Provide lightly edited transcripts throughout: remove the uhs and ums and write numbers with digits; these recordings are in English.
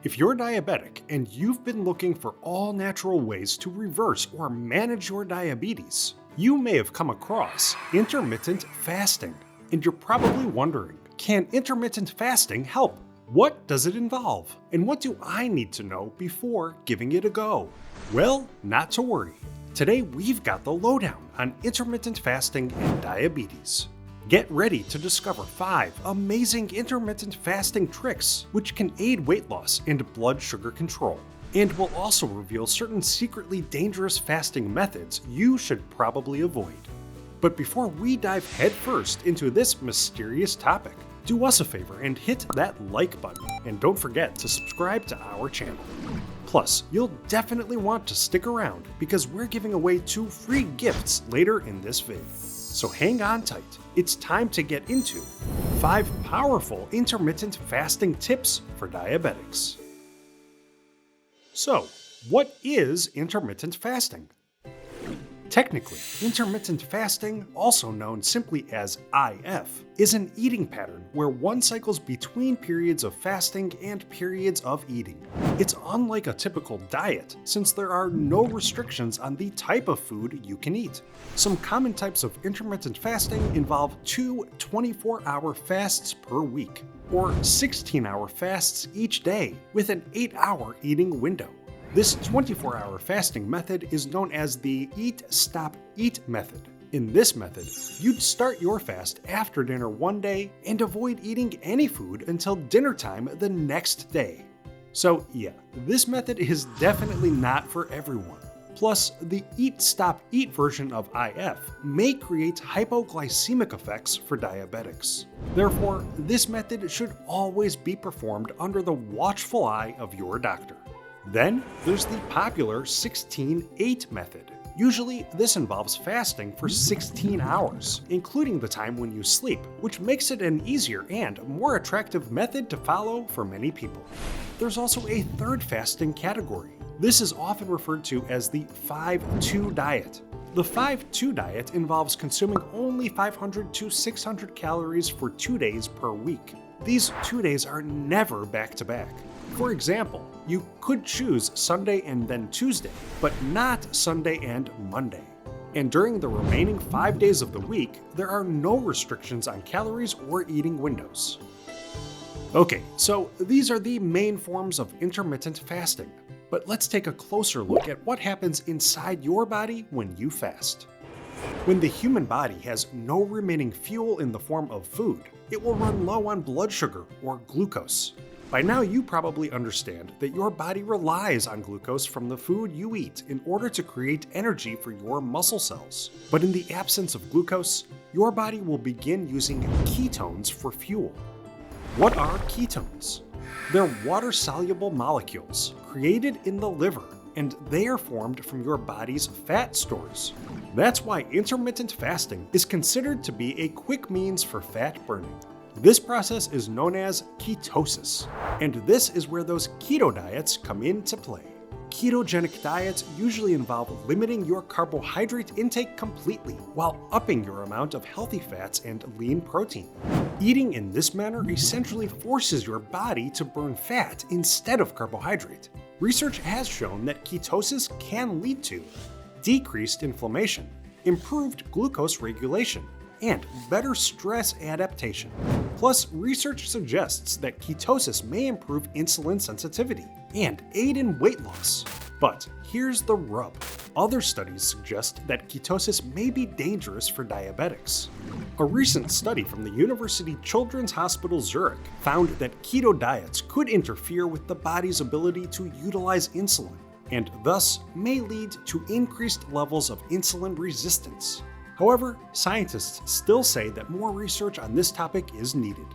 If you're diabetic and you've been looking for all natural ways to reverse or manage your diabetes, you may have come across intermittent fasting. And you're probably wondering, can intermittent fasting help? What does it involve? And what do I need to know before giving it a go? Well, not to worry. Today we've got the lowdown on intermittent fasting and diabetes. Get ready to discover 5 amazing intermittent fasting tricks which can aid weight loss and blood sugar control. And we'll also reveal certain secretly dangerous fasting methods you should probably avoid. But before we dive headfirst into this mysterious topic, do us a favor and hit that like button, and don't forget to subscribe to our channel. Plus, you'll definitely want to stick around because we're giving away 2 free gifts later in this vid. So hang on tight, it's time to get into 5 powerful intermittent fasting tips for diabetics. So, what is intermittent fasting? Technically, intermittent fasting, also known simply as IF, is an eating pattern where one cycles between periods of fasting and periods of eating. It's unlike a typical diet, since there are no restrictions on the type of food you can eat. Some common types of intermittent fasting involve 2 24-hour fasts per week, or 16-hour fasts each day, with an 8-hour eating window. This 24-hour fasting method is known as the Eat, Stop, Eat method. In this method, you'd start your fast after dinner one day and avoid eating any food until dinner time the next day. So yeah, this method is definitely not for everyone. Plus, the Eat, Stop, Eat version of IF may create hypoglycemic effects for diabetics. Therefore, this method should always be performed under the watchful eye of your doctor. Then, there's the popular 16-8 method. Usually, this involves fasting for 16 hours, including the time when you sleep, which makes it an easier and more attractive method to follow for many people. There's also a third fasting category. This is often referred to as the 5-2 diet. The 5-2 diet involves consuming only 500 to 600 calories for 2 days per week. These 2 days are never back-to-back. For example, you could choose Sunday and then Tuesday, but not Sunday and Monday. And during the remaining 5 days of the week, there are no restrictions on calories or eating windows. Okay, so these are the main forms of intermittent fasting. But let's take a closer look at what happens inside your body when you fast. When the human body has no remaining fuel in the form of food, it will run low on blood sugar or glucose. By now you probably understand that your body relies on glucose from the food you eat in order to create energy for your muscle cells. But in the absence of glucose, your body will begin using ketones for fuel. What are ketones? They're water-soluble molecules created in the liver, and they are formed from your body's fat stores. That's why intermittent fasting is considered to be a quick means for fat burning. This process is known as ketosis, and this is where those keto diets come into play. Ketogenic diets usually involve limiting your carbohydrate intake completely while upping your amount of healthy fats and lean protein. Eating in this manner essentially forces your body to burn fat instead of carbohydrate. Research has shown that ketosis can lead to decreased inflammation, improved glucose regulation, and better stress adaptation. Plus, research suggests that ketosis may improve insulin sensitivity and aid in weight loss. But here's the rub. Other studies suggest that ketosis may be dangerous for diabetics. A recent study from the University Children's Hospital Zurich found that keto diets could interfere with the body's ability to utilize insulin, and thus may lead to increased levels of insulin resistance. However, scientists still say that more research on this topic is needed.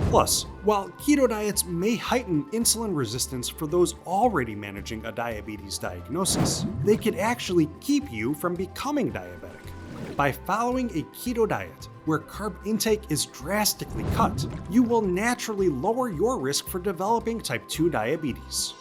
Plus, while keto diets may heighten insulin resistance for those already managing a diabetes diagnosis, they could actually keep you from becoming diabetic. By following a keto diet, where carb intake is drastically cut, you will naturally lower your risk for developing type 2 diabetes.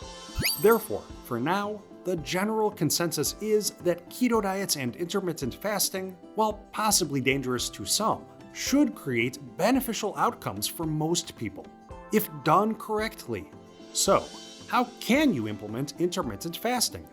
Therefore, for now, the general consensus is that keto diets and intermittent fasting, while possibly dangerous to some, should create beneficial outcomes for most people, if done correctly. So, How can you implement intermittent fasting?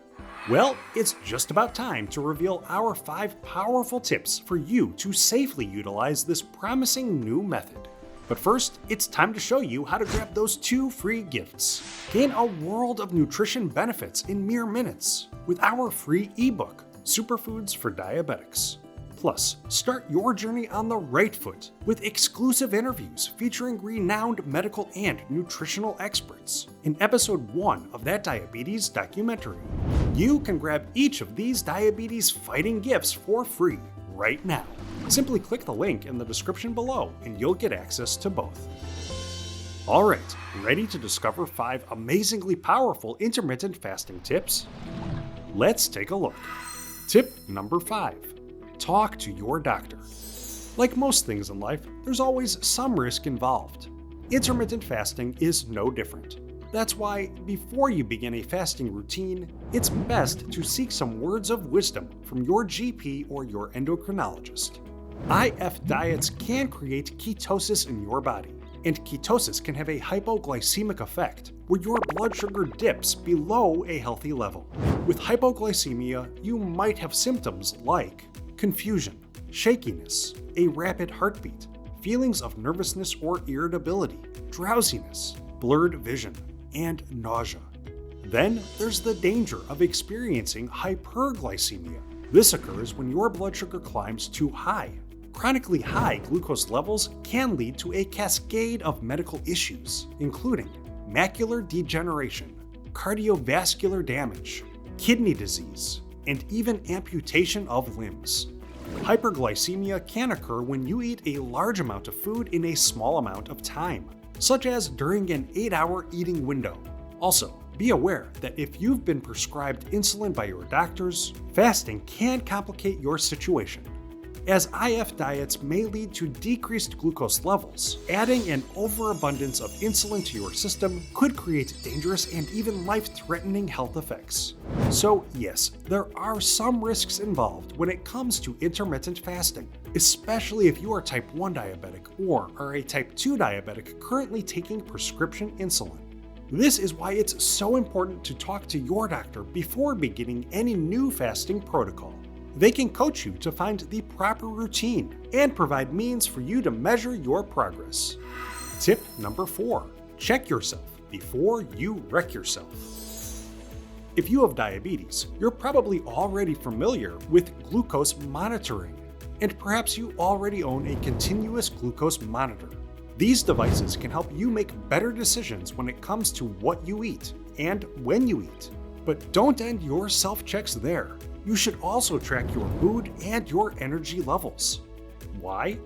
Well, it's just about time to reveal our 5 powerful tips for you to safely utilize this promising new method. But first, it's time to show you how to grab those 2 free gifts. Gain a world of nutrition benefits in mere minutes with our free ebook, Superfoods for Diabetics. Plus, start your journey on the right foot with exclusive interviews featuring renowned medical and nutritional experts in episode 1 of that diabetes documentary. You can grab each of these diabetes fighting gifts for free right now. Simply click the link in the description below and you'll get access to both. Alright, ready to discover 5 amazingly powerful intermittent fasting tips? Let's take a look. Tip number 5. Talk to your doctor. Like most things in life, there's always some risk involved. Intermittent fasting is no different. That's why, before you begin a fasting routine, it's best to seek some words of wisdom from your GP or your endocrinologist. IF diets can create ketosis in your body, and ketosis can have a hypoglycemic effect, where your blood sugar dips below a healthy level. With hypoglycemia, you might have symptoms like confusion, shakiness, a rapid heartbeat, feelings of nervousness or irritability, drowsiness, blurred vision, and nausea. Then there's the danger of experiencing hyperglycemia. This occurs when your blood sugar climbs too high. Chronically high glucose levels can lead to a cascade of medical issues, including macular degeneration, cardiovascular damage, kidney disease, and even amputation of limbs. Hyperglycemia can occur when you eat a large amount of food in a small amount of time, such as during an 8-hour eating window. Also, be aware that if you've been prescribed insulin by your doctors, fasting can complicate your situation, as IF diets may lead to decreased glucose levels. Adding an overabundance of insulin to your system could create dangerous and even life-threatening health effects. So yes, there are some risks involved when it comes to intermittent fasting, especially if you are type 1 diabetic or are a type 2 diabetic currently taking prescription insulin. This is why it's so important to talk to your doctor before beginning any new fasting protocol. They can coach you to find the proper routine and provide means for you to measure your progress. Tip number 4. Check yourself before you wreck yourself. If you have diabetes, you're probably already familiar with glucose monitoring, and perhaps you already own a continuous glucose monitor. These devices can help you make better decisions when it comes to what you eat and when you eat. But don't end your self-checks there. You should also track your mood and your energy levels. Why?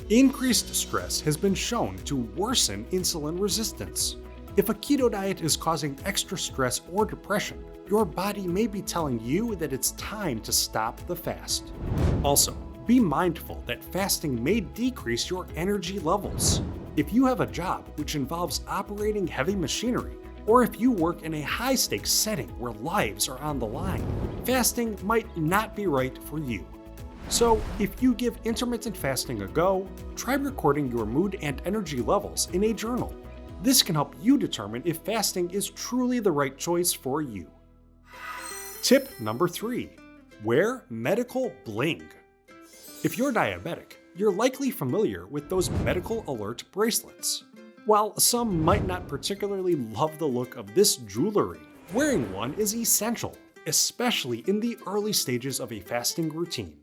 Increased stress has been shown to worsen insulin resistance. If a keto diet is causing extra stress or depression, your body may be telling you that it's time to stop the fast. Also, be mindful that fasting may decrease your energy levels. If you have a job which involves operating heavy machinery, or if you work in a high-stakes setting where lives are on the line, fasting might not be right for you. So, if you give intermittent fasting a go, try recording your mood and energy levels in a journal. This can help you determine if fasting is truly the right choice for you. Tip number 3. Wear medical bling. If you're diabetic, you're likely familiar with those medical alert bracelets. While some might not particularly love the look of this jewelry, wearing one is essential, especially in the early stages of a fasting routine.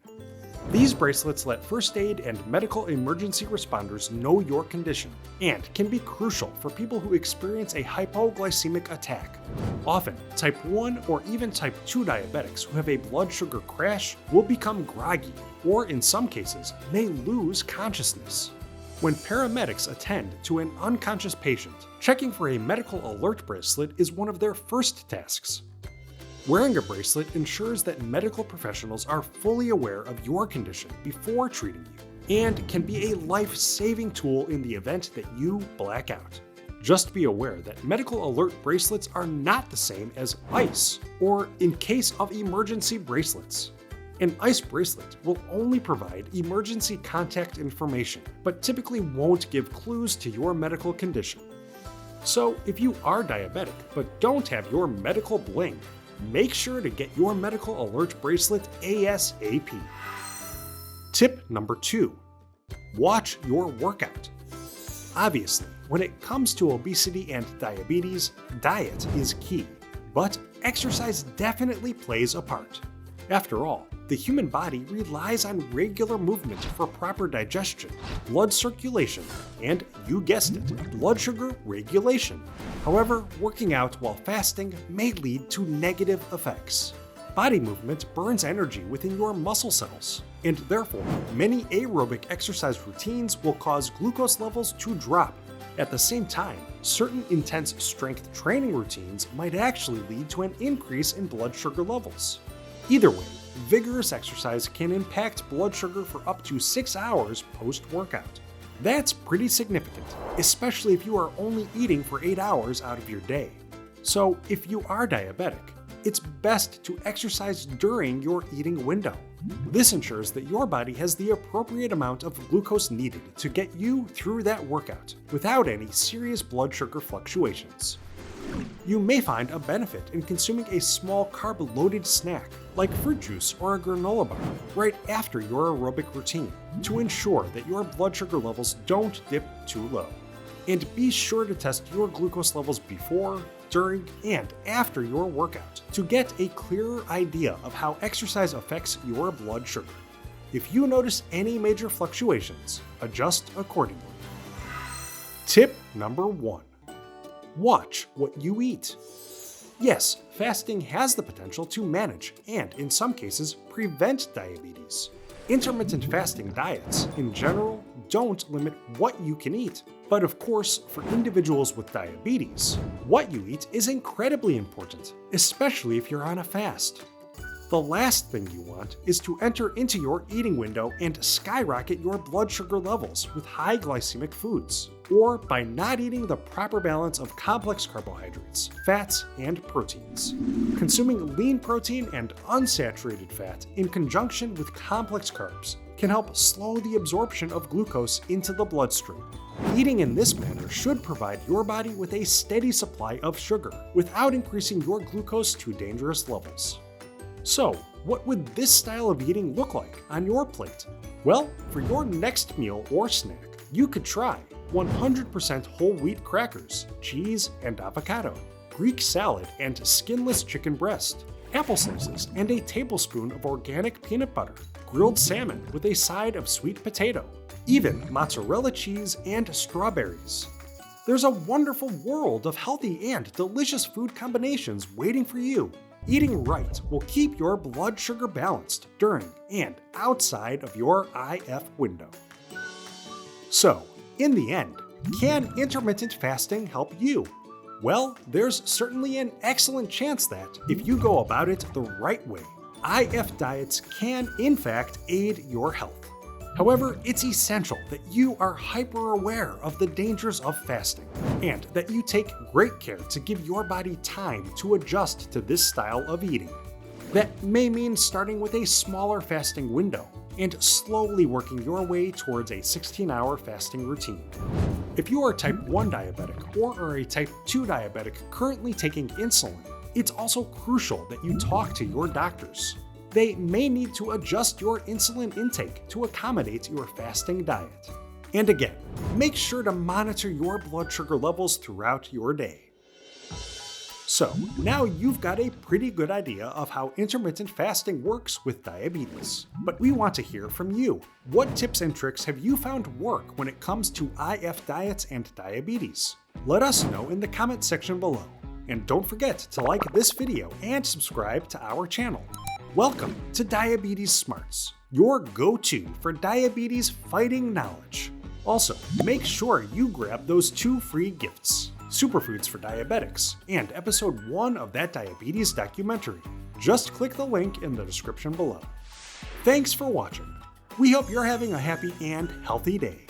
These bracelets let first aid and medical emergency responders know your condition and can be crucial for people who experience a hypoglycemic attack. Often, type 1 or even type 2 diabetics who have a blood sugar crash will become groggy, or in some cases, may lose consciousness. When paramedics attend to an unconscious patient, checking for a medical alert bracelet is one of their first tasks. Wearing a bracelet ensures that medical professionals are fully aware of your condition before treating you, and can be a life-saving tool in the event that you black out. Just be aware that medical alert bracelets are not the same as ICE, or in case of emergency bracelets. An ICE bracelet will only provide emergency contact information, but typically won't give clues to your medical condition. So if you are diabetic but don't have your medical bling, make sure to get your medical alert bracelet ASAP. Tip number 2. Watch your workout. Obviously, when it comes to obesity and diabetes, diet is key, but exercise definitely plays a part. After all, the human body relies on regular movement for proper digestion, blood circulation, and, you guessed it, blood sugar regulation. However, working out while fasting may lead to negative effects. Body movement burns energy within your muscle cells, and therefore, many aerobic exercise routines will cause glucose levels to drop. At the same time, certain intense strength training routines might actually lead to an increase in blood sugar levels. Either way, vigorous exercise can impact blood sugar for up to 6 hours post-workout. That's pretty significant, especially if you are only eating for 8 hours out of your day. So if you are diabetic, it's best to exercise during your eating window. This ensures that your body has the appropriate amount of glucose needed to get you through that workout without any serious blood sugar fluctuations. You may find a benefit in consuming a small carb-loaded snack like fruit juice or a granola bar right after your aerobic routine to ensure that your blood sugar levels don't dip too low. And be sure to test your glucose levels before, during, and after your workout to get a clearer idea of how exercise affects your blood sugar. If you notice any major fluctuations, adjust accordingly. Tip number 1. Watch what you eat. Yes, fasting has the potential to manage and, in some cases, prevent diabetes. Intermittent fasting diets, in general, don't limit what you can eat. But of course, for individuals with diabetes, what you eat is incredibly important, especially if you're on a fast. The last thing you want is to enter into your eating window and skyrocket your blood sugar levels with high glycemic foods, or by not eating the proper balance of complex carbohydrates, fats, and proteins. Consuming lean protein and unsaturated fat in conjunction with complex carbs can help slow the absorption of glucose into the bloodstream. Eating in this manner should provide your body with a steady supply of sugar without increasing your glucose to dangerous levels. So, what would this style of eating look like on your plate? Well, for your next meal or snack, you could try 100% whole wheat crackers, cheese and avocado, Greek salad and skinless chicken breast, apple slices and a tablespoon of organic peanut butter, grilled salmon with a side of sweet potato, even mozzarella cheese and strawberries. There's a wonderful world of healthy and delicious food combinations waiting for you. Eating right will keep your blood sugar balanced during and outside of your IF window. So, in the end, can intermittent fasting help you? Well, there's certainly an excellent chance that, if you go about it the right way, IF diets can in fact aid your health. However, it's essential that you are hyper-aware of the dangers of fasting, and that you take great care to give your body time to adjust to this style of eating. That may mean starting with a smaller fasting window, and slowly working your way towards a 16-hour fasting routine. If you are type 1 diabetic or are a type 2 diabetic currently taking insulin, it's also crucial that you talk to your doctors. They may need to adjust your insulin intake to accommodate your fasting diet. And again, make sure to monitor your blood sugar levels throughout your day. So, now you've got a pretty good idea of how intermittent fasting works with diabetes. But we want to hear from you. What tips and tricks have you found work when it comes to IF diets and diabetes? Let us know in the comment section below. And don't forget to like this video and subscribe to our channel. Welcome to Diabetes Smarts, your go-to for diabetes fighting knowledge. Also, make sure you grab those 2 free gifts: Superfoods for Diabetics and episode 1 of that diabetes documentary. Just click the link in the description below. Thanks for watching. We hope you're having a happy and healthy day.